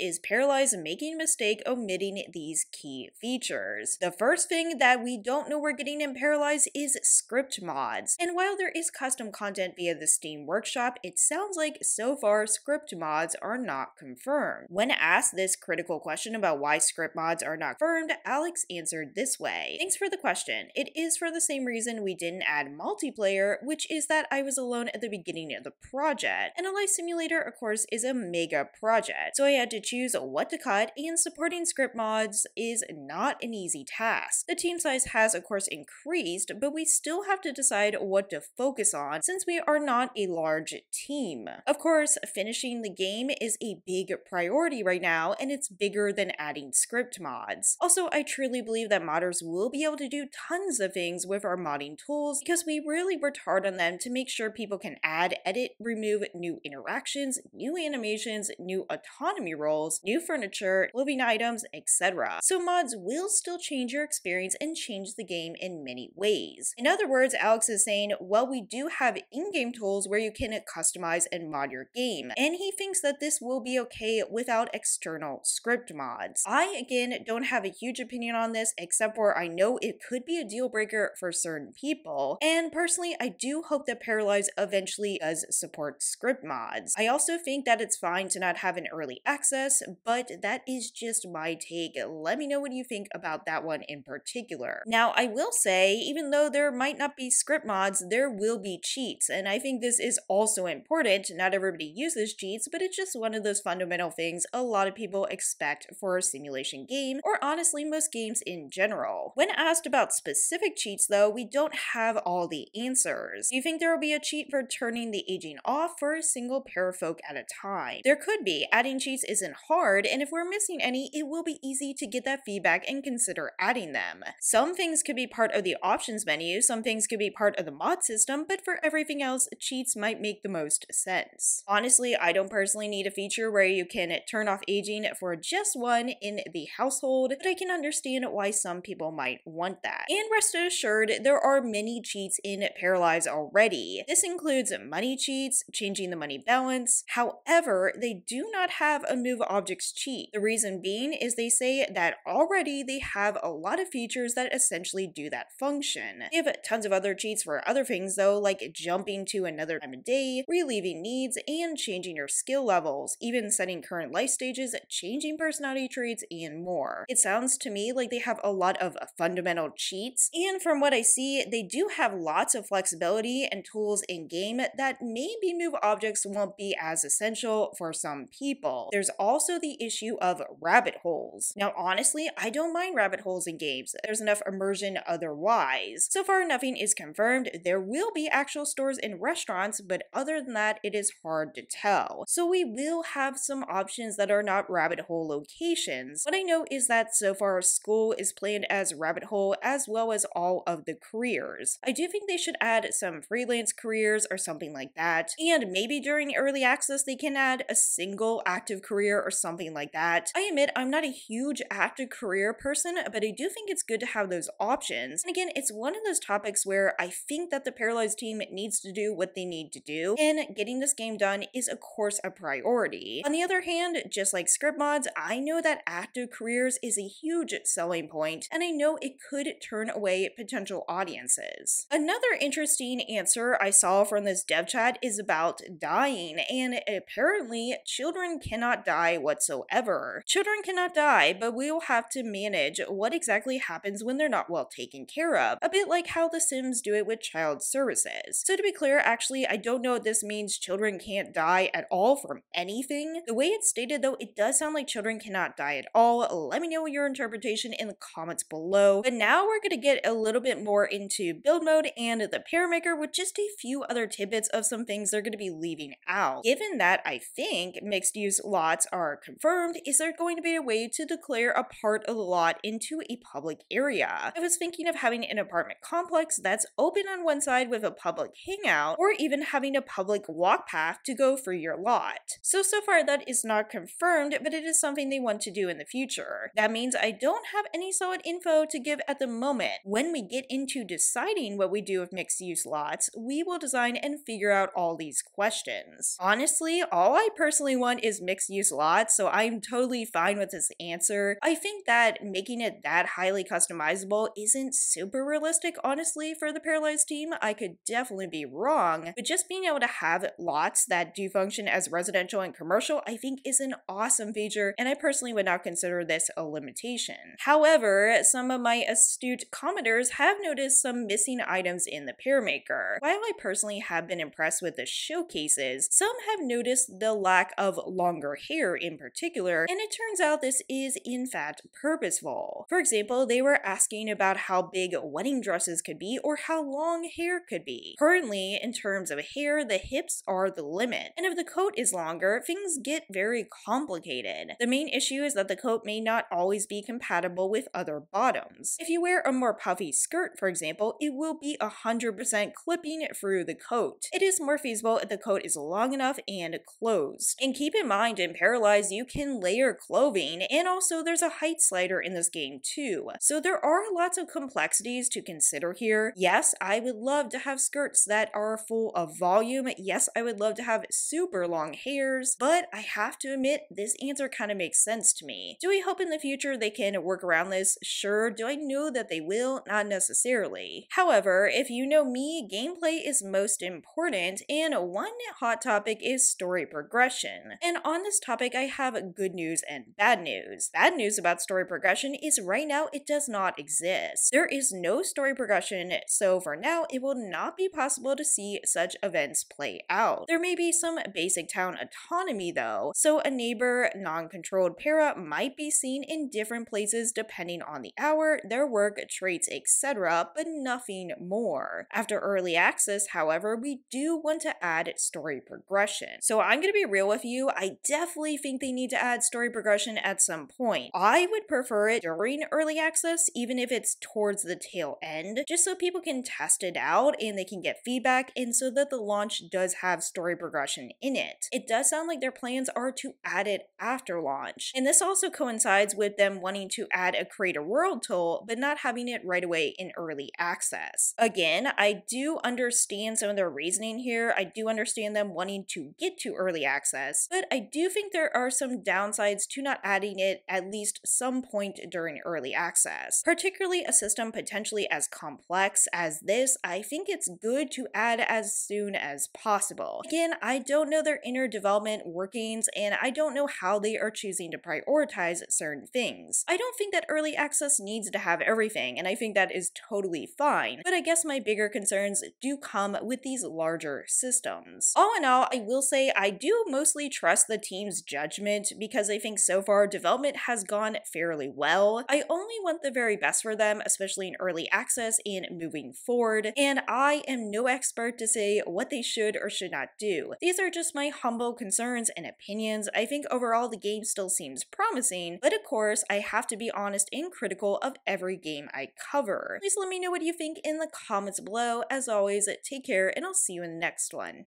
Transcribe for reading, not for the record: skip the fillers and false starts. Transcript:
is Paralives making a mistake omitting these key features. The first thing that we don't know we're getting in Paralives is script mods. And while there is custom content via the Steam Workshop, it sounds like so far script mods are not confirmed. When asked this critical question about why script mods are not confirmed, Alex answered this way: "Thanks for the question. It is for the same reason we didn't add multiplayer, which is that I was alone at the beginning of the project. And a life simulator, of course, is a mega project, so I had to choose what to cut, and supporting script mods is not an easy task. The team size has, of course, increased, but we still have to decide what to focus on since we are not a large team. Of course, finishing the game is a big priority right now, and it's bigger than adding script mods. Also, I truly believe that modders will be able to do tons of things with our modding tools because we really worked hard on them to make sure people can add, edit, remove new interactions, new animations, new autonomy roles, new furniture, living items, etc. So mods will still change your experience and change the game in many ways." In other words, Alex is saying, well, we do have in-game tools where you can customize and mod your game, and he thinks that this will be okay without external script mods. I, again, don't have a huge opinion on this, except for I know it could be a deal breaker for certain people, and personally, I do hope that Paralives eventually does support script mods. I also think that it's fine to not have an early access, but that is just my take. Let me know what you think about that one in particular. Now, I will say, even though there might not be script mods, there will be cheats, and I think this is also important. Not everybody uses cheats, but it's just one of those fundamental things a lot of people expect for a simulation game, or honestly most games in general. When asked about specific cheats though, we don't have all the answers. Do you think there will be a cheat for turning the aging off for a single pair of folk at a time? There could be. Adding cheats isn't hard, and if we're missing any, it will be easy to get that feedback and consider adding them. Some things could be part of the options menu, some things could be part of the mod system, but for everything else, cheats might make the most sense. Honestly, I don't personally need a feature where you can turn off aging for just one in the household, but I can understand why some people might want that. And rest assured, there are many cheats in Paralives already. This includes money cheats, changing the money balance. However, they do not have a move objects cheat. The reason being is they say that already they have a lot of features that essentially do that function. They have tons of other cheats for other things though, like jumping to another time of day, relieving needs, and changing your skill levels, even setting current life stages, changing personality traits, and more. It sounds to me like they have a lot of fundamental cheats, and from what I see, they do have lots of flexibility and tools in-game that maybe move objects won't be as essential for some people. There's also the issue of rabbit holes. Now honestly, I don't mind rabbit holes in games. There's enough immersion otherwise. So far nothing is confirmed. There will be actual stores and restaurants, but other than that, it is hard to tell. So we will have some options that are not rabbit hole locations. What I know is that so far school is planned as rabbit hole as well as all of the careers. I do think they should add some freelance careers or something like that, and maybe during early access they can add a single active career or something like that. I admit I'm not a huge active career person, but I do think it's good to have those options. And again, it's one of those topics where I think that the Paralives team needs to do what they need to do, and getting this game done is of course a priority. On the other hand, just like script mods, I know that active careers is a huge selling point, and I know it could turn away potential audiences. Another interesting answer I saw from this dev chat is about dying, and apparently children cannot die whatsoever. Children cannot die, but we will have to manage what exactly happens when they're not well taken care of, a bit like how The Sims do it with child services. So to be clear, actually, I don't know if this means children can't die at all from anything. The way it's stated though, it does sound like children cannot die at all. Let me know your interpretation in the comments below. But now we're gonna get a little bit more into build mode and the paramaker with just a few other tidbits of some things they're gonna be leaving out. Given that I think mixed use lots are confirmed, is there going to be a way to declare a part of the lot into a public area? I was thinking of having an apartment complex that's open on one side with a public hangout, or even having a public walk path to go for your lot. So far that is not confirmed, but it is something they want to do in the future. That means I don't have any solid info to give at the moment. When we get into deciding what we do with mixed use lots, we will design and figure out all these questions. Honestly, all I personally want is mixed use lots lot, so I'm totally fine with this answer. I think that making it that highly customizable isn't super realistic, honestly, for the Paralyzed team. I could definitely be wrong, but just being able to have lots that do function as residential and commercial, I think is an awesome feature, and I personally would not consider this a limitation. However, some of my astute commenters have noticed some missing items in the Paramaker. While I personally have been impressed with the showcases, some have noticed the lack of longer hair in particular, and it turns out this is in fact purposeful. For example, they were asking about how big wedding dresses could be or how long hair could be. Currently, in terms of hair, the hips are the limit, and if the coat is longer, things get very complicated. The main issue is that the coat may not always be compatible with other bottoms. If you wear a more puffy skirt, for example, it will be 100% clipping through the coat. It is more feasible if the coat is long enough and closed. And keep in mind, in Paralyzed, you can layer clothing, and also there's a height slider in this game too. So there are lots of complexities to consider here. Yes, I would love to have skirts that are full of volume. Yes, I would love to have super long hairs, but I have to admit, this answer kind of makes sense to me. Do I hope in the future they can work around this? Sure. Do I know that they will? Not necessarily. However, if you know me, gameplay is most important, and one hot topic is story progression. And on this topic, I have good news and bad news. Bad news about story progression is right now it does not exist. There is no story progression, so for now, it will not be possible to see such events play out. There may be some basic town autonomy though, so a neighbor, non-controlled para might be seen in different places depending on the hour, their work, traits, etc., but nothing more. After early access, however, we do want to add story progression. So I'm gonna be real with you, I definitely think they need to add story progression at some point. I would prefer it during early access, even if it's towards the tail end, just so people can test it out and they can get feedback, and so that the launch does have story progression in it. It does sound like their plans are to add it after launch, and this also coincides with them wanting to add a create a world tool, but not having it right away in early access. Again, I do understand some of their reasoning here. I do understand them wanting to get to early access, but I do think there are some downsides to not adding it at least some point during early access. Particularly a system potentially as complex as this, I think it's good to add as soon as possible. Again, I don't know their inner development workings, and I don't know how they are choosing to prioritize certain things. I don't think that early access needs to have everything, and I think that is totally fine, but I guess my bigger concerns do come with these larger systems. All in all, I will say I do mostly trust the team's judgment because I think so far development has gone fairly well. I only want the very best for them, especially in early access and moving forward, and I am no expert to say what they should or should not do. These are just my humble concerns and opinions. I think overall the game still seems promising, but of course I have to be honest and critical of every game I cover. Please let me know what you think in the comments below. As always, take care and I'll see you in the next one.